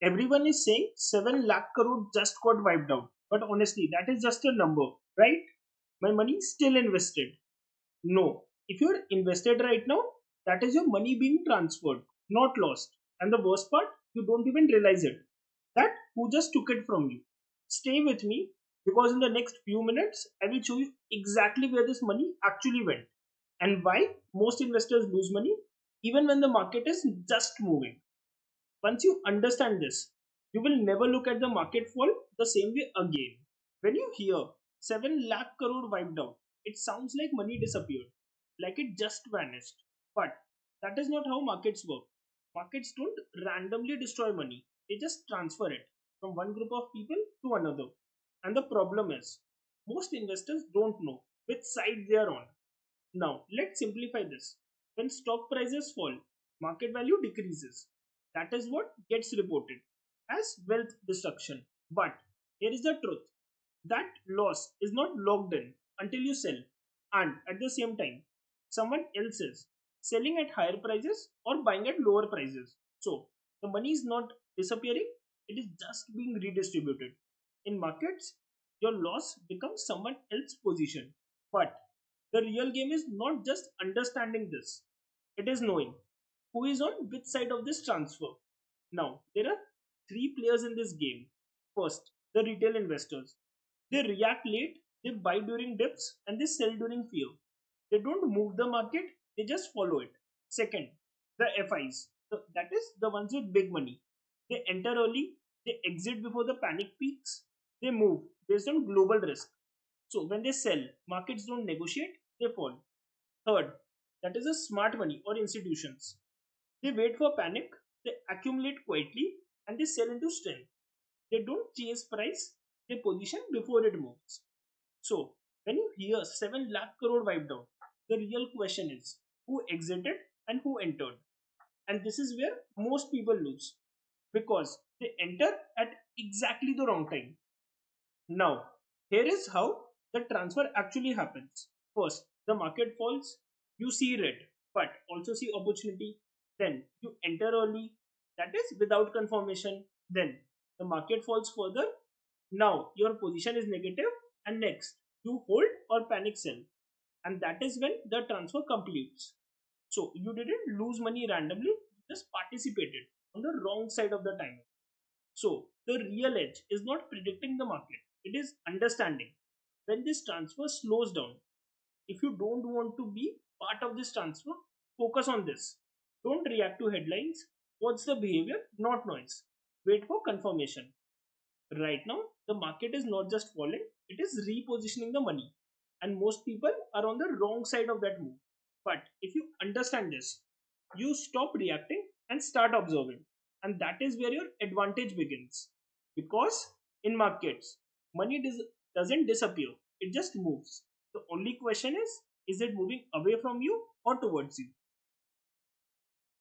Everyone is saying 7 lakh crore just got wiped out. But honestly, that is just a number, right? My money is still invested. No. If you're invested right now, that is your money being transferred, not lost. And the worst part, you don't even realize it. That who just took it from you. Stay with me because in the next few minutes, I will show you exactly where this money actually went and why most investors lose money even when the market is just moving. Once you understand this, you will never look at the market fall the same way again. When you hear 7 lakh crore wiped out, it sounds like money disappeared, like it just vanished. But that is not how markets work. Markets don't randomly destroy money, they just transfer it from one group of people to another. And the problem is, most investors don't know which side they are on. Now, let's simplify this. When stock prices fall, market value decreases. That is what gets reported as wealth destruction. But here is the truth, that loss is not locked in until you sell, and at the same time, someone else is selling at higher prices or buying at lower prices. So, the money is not disappearing, it is just being redistributed. In markets, your loss becomes someone else's position. But the real game is not just understanding this, it is knowing who is on which side of this transfer. Now, there are three players in this game. First, the retail investors. They react late, they buy during dips, and they sell during fear. They don't move the market, they just follow it. Second, the FIs. That is the ones with big money. They enter early, they exit before the panic peaks, they move based on global risk. So when they sell, markets don't negotiate, they fall. Third, that is a smart money or institutions. They wait for panic, they accumulate quietly, and they sell into strength. They don't chase price, they position before it moves. So when you hear 7 lakh crore wiped out, the real question is who exited and who entered. And this is where most people lose because they enter at exactly the wrong time. Now, here is how the transfer actually happens. First, the market falls, you see red, but also see opportunity. Then you enter early, that is without confirmation. Then the market falls further. Now your position is negative, and next you hold or panic sell, and that is when the transfer completes. So you didn't lose money randomly, you just participated on the wrong side of the time. So the real edge is not predicting the market, it is understanding when this transfer slows down. If you don't want to be part of this transfer, focus on this. Don't react to headlines. Watch the behavior, not noise. Wait for confirmation. Right now, the market is not just falling, it is repositioning the money. And most people are on the wrong side of that move. But if you understand this, you stop reacting and start observing. And that is where your advantage begins. Because in markets, money doesn't disappear, it just moves. The only question is it moving away from you or towards you?